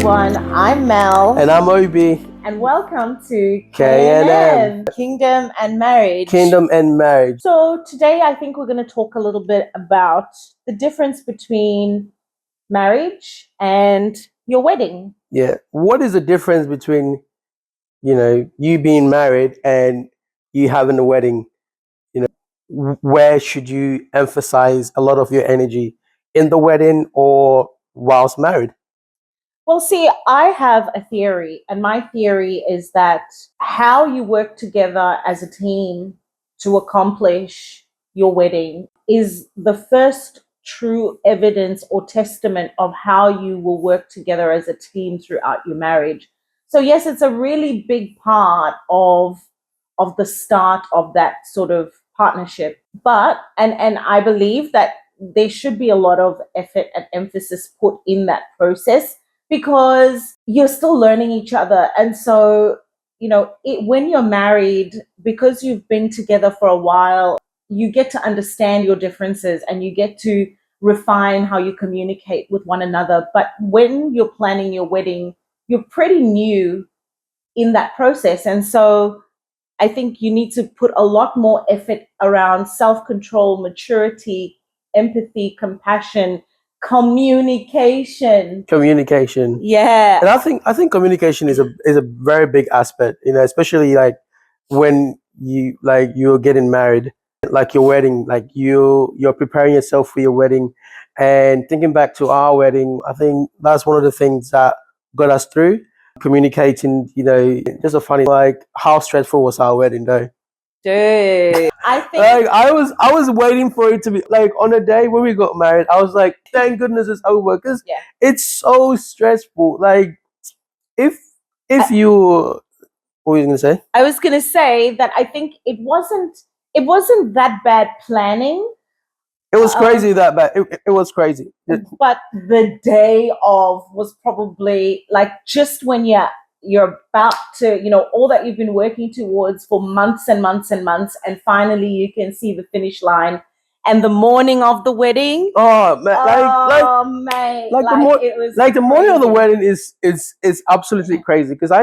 everyone. I'm Mel. And I'm Obi. And welcome to K&M. Kingdom and Marriage. Kingdom and Marriage. So today I think we're going to talk a little bit about the difference between marriage and your wedding. Yeah. What is the difference between, you being married and you having a wedding? Where should you emphasize a lot of your energy, in the wedding or whilst married? Well, see, I have a theory, and my theory is that how you work together as a team to accomplish your wedding is the first true evidence or testament of how you will work together as a team throughout your marriage. So yes, it's a really big part of the start of that sort of partnership. But and I believe that there should be a lot of effort and emphasis put in that process, because you're still learning each other. And so, when you're married, because you've been together for a while, you get to understand your differences and you get to refine how you communicate with one another. But when you're planning your wedding, you're pretty new in that process. And so I think you need to put a lot more effort around self-control, maturity, empathy, compassion, communication. Yeah. And I think communication is a very big aspect, especially like when you're getting married, like your wedding, like you're preparing yourself for your wedding. And thinking back to our wedding, I think that's one of the things that got us through communicating. Just a funny, like, how stressful was our wedding though? Dude, I think Like I was waiting for it to be like on the day when we got married. I was like, thank goodness it's over, because it's so stressful. Like if you, what were you gonna say? I was gonna say that I think it wasn't that bad planning. It was crazy that bad. It was crazy. But the day of was probably like just when you're about to, all that you've been working towards for months and months and months, and finally you can see the finish line. And the morning of the wedding, oh man, it was the morning of the wedding is absolutely crazy, because I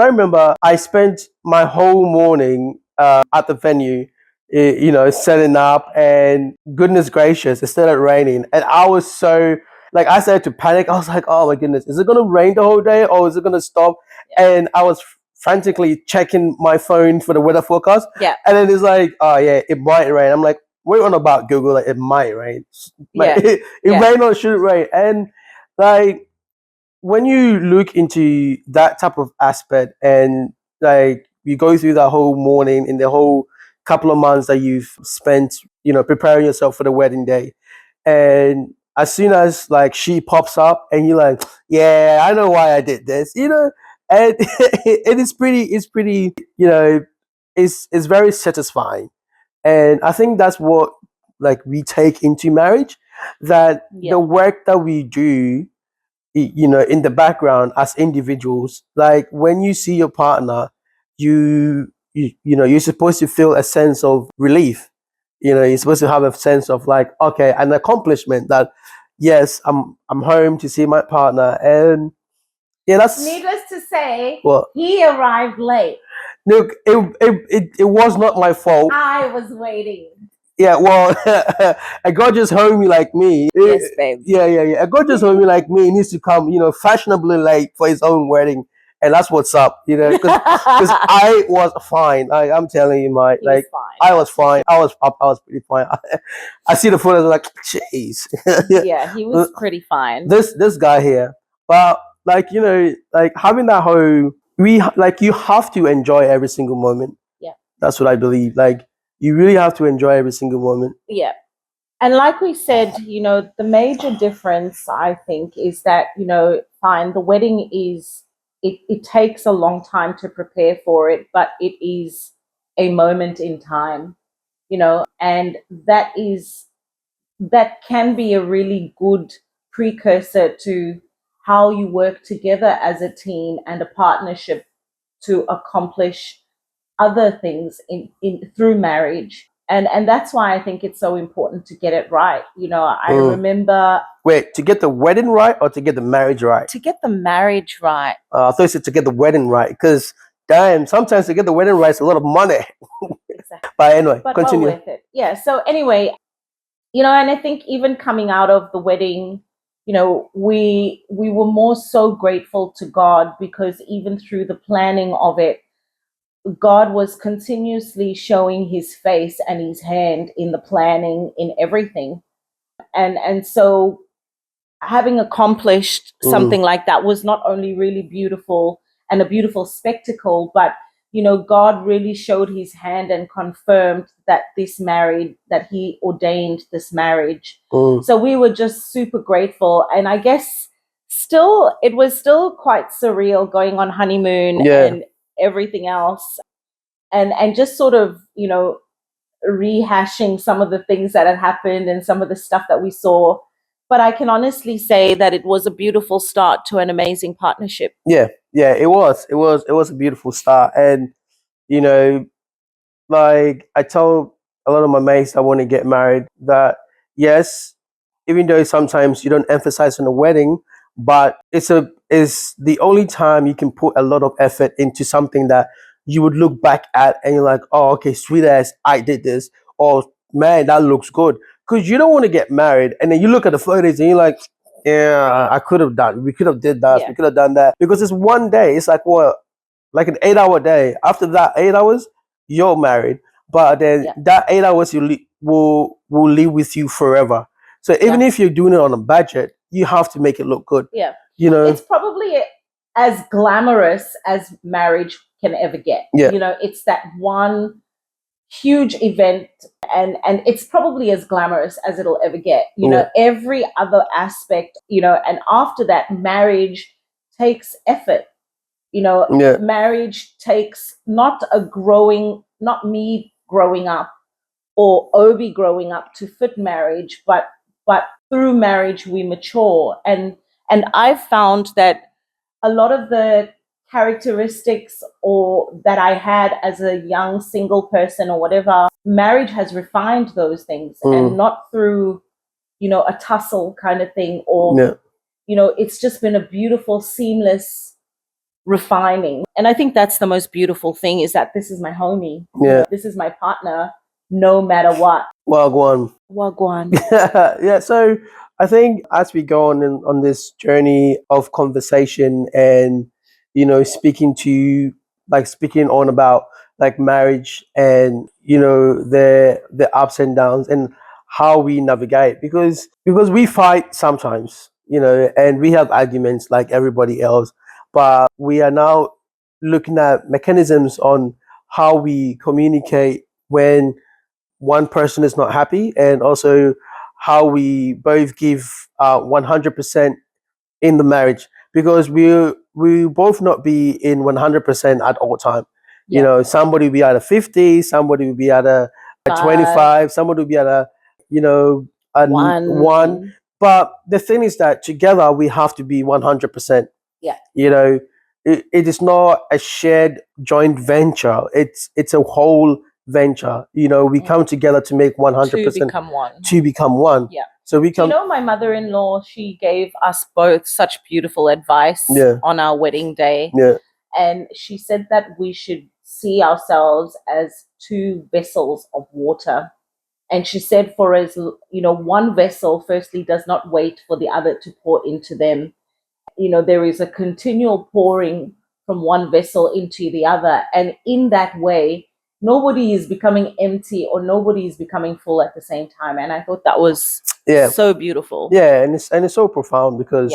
remember I spent my whole morning at the venue, setting up, and goodness gracious, it started raining, and I was so, like, I started to panic. I was like, oh my goodness, is it gonna rain the whole day or is it gonna stop? And I was frantically checking my phone for the weather forecast. And then it's like, oh yeah, it might rain. I'm like, we're on about Google, like, it might rain. Like, it rain or shouldn't rain. And like, when you look into that type of aspect, and like you go through that whole morning and the whole couple of months that you've spent, preparing yourself for the wedding day, and as soon as like she pops up and you're like, yeah, I know why I did this, and it's pretty, it's very satisfying. And I think that's what, like, we take into marriage, that the work that we do, in the background as individuals, like when you see your partner, you're supposed to feel a sense of relief. You're supposed to have a sense of, like, okay, an accomplishment, that yes, I'm home to see my partner. And yeah, that's needless to say, what, he arrived late. look, it was not my fault. I was waiting. Yeah, well, a gorgeous homie like me. Yes, babe. Yeah. A gorgeous homie like me needs to come, fashionably late for his own wedding, and that's what's up, because I was fine. I'm telling you, I was fine. I was pretty fine. I see the photos, like, jeez. Yeah, he was pretty fine. This guy here, but like, like having that whole, you have to enjoy every single moment. Yeah, that's what I believe. Like, you really have to enjoy every single moment. Yeah. And like we said, the major difference, I think, is that, fine, the wedding it takes a long time to prepare for it, but it is a moment in time, and that can be a really good precursor to how you work together as a team and a partnership to accomplish other things in through marriage. And that's why I think it's so important to get it right. You know, I Mm. remember Wait, to get the wedding right or to get the marriage right? to get the marriage right. I thought you said to get the wedding right, because damn, sometimes to get the wedding right is a lot of money. Exactly. But anyway, But continue. well worth it. Yeah. So anyway, you know, and I think even coming out of the wedding, you know, we were more so grateful to God, because even through the planning of it, God was continuously showing his face and his hand in the planning, in everything. And so having accomplished Mhm. something like that was not only really beautiful and a beautiful spectacle, but you know, God really showed his hand and confirmed that that he ordained this marriage. Mm. So we were just super grateful. And I guess it was still quite surreal going on honeymoon Yeah. and everything else. And just sort of, you know, rehashing some of the things that had happened and some of the stuff that we saw. But I can honestly say that it was a beautiful start to an amazing partnership. Yeah, yeah, it was. It was a beautiful start. And you know, like I told a lot of my mates I want to get married, that yes, even though sometimes you don't emphasize on the wedding, but it's the only time you can put a lot of effort into something that you would look back at and you're like, oh, okay, sweet ass, I did this, or man, that looks good. Because you don't want to get married and then you look at the photos and you're like, yeah, I could have done, we could have did that, Yeah. we could have done that. Because it's one day, it's like what, like an 8 hour day. After that 8 hours, you're married. But then Yeah. that 8 hours will live with you forever. So even Yeah. if you're doing it on a budget, you have to make it look good. Yeah. You know, It's probably as glamorous as marriage can ever get. Yeah. You know, it's that one huge event, and it's probably as glamorous as it'll ever get. You know, every other aspect, you know, and after that, marriage takes effort. You know, Yeah. marriage takes not me growing up or Obi growing up to fit marriage, but through marriage we mature. And I've found that a lot of the characteristics or that I had as a young single person or whatever, marriage has refined those things, and not through, you know, a tussle kind of thing, or Yeah. you know, it's just been a beautiful, seamless refining. And I think that's the most beautiful thing, is that this is my homie. Yeah. This is my partner, no matter what. Well, go on. Wagwan. Yeah, so I think as we go on this journey of conversation and speaking on about like marriage and the ups and downs and how we navigate, because we fight sometimes, and we have arguments like everybody else, but we are now looking at mechanisms on how we communicate when one person is not happy, and also how we both give 100% in the marriage, because we both not be in 100% at all time. Somebody will be at a 50, somebody will be at a 25, somebody will be at a a one. But the thing is that together we have to be 100%. Yeah. It is not a shared joint venture, it's a whole venture. We come together to make 100%, To become one. to become one. Yeah. So we You come. know, my mother-in-law, she gave us both such beautiful advice Yeah. on our wedding day. Yeah. And she said that we should see ourselves as two vessels of water. And she said, for as you know, one vessel firstly does not wait for the other to pour into them. There is a continual pouring from one vessel into the other. And in that way, nobody is becoming empty or nobody is becoming full at the same time. And I thought that was so beautiful. Yeah, and it's so profound, because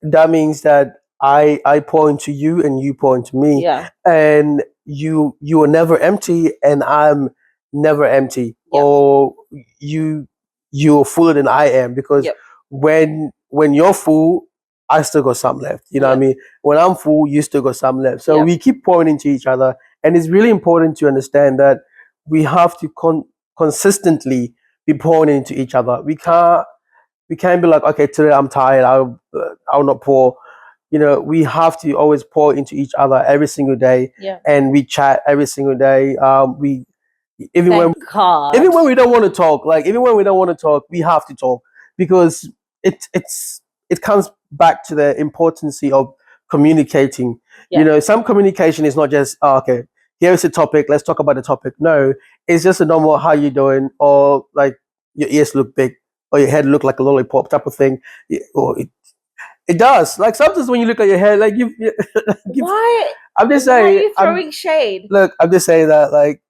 that means that I pour into you and you pour into me. Yeah. And you are never empty and I'm never empty. Yep. Or you're fuller than I am, because when you're full, I still got some left. You know what I mean? When I'm full, you still got some left. So we keep pouring into each other. And it's really important to understand that we have to consistently be pouring into each other. We can't be like, okay, today I'm tired, I'll not pour. We have to always pour into each other every single day. Yeah. And we chat every single day. even when Thank God. even when we don't want to talk, like even when we don't want to talk, we have to talk because it comes back to the importance of communicating. Yeah. You know, some communication is not just okay, here's a topic, let's talk about the topic. No, it's just a normal how you doing, or like your ears look big, or your head look like a lollipop type of thing. Or it does. Like sometimes when you look at your head, like Why? I'm just Why are saying. you throwing shade, Look, I'm just saying that. Like,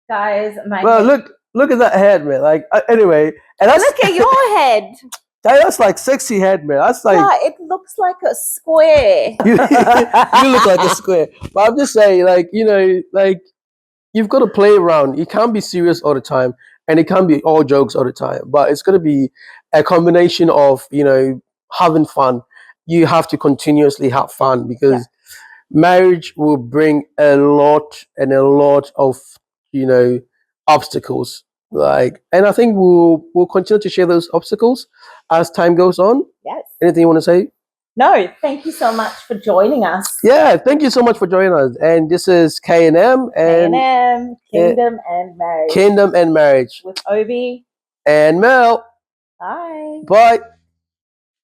guys? My well, head. look at that head, man. Like, anyway, and that's Look at your head. that's like sexy head, man. That's like Yeah, it looks like a square. you look like a square. But I'm just saying, like, you know, like you've got to play around. You can't be serious all the time, and it can't be all jokes all the time. But it's gonna be a combination of having fun. You have to continuously have fun because marriage will bring a lot and a lot of obstacles. Like, and I think we'll continue to share those obstacles as time goes on. Yes. Anything you want to say? No, thank you so much for joining us. Yeah, thank you so much for joining us. And this is K&M and K&M, Kingdom and Marriage Kingdom and Marriage with Obi and Mel. Bye. Bye.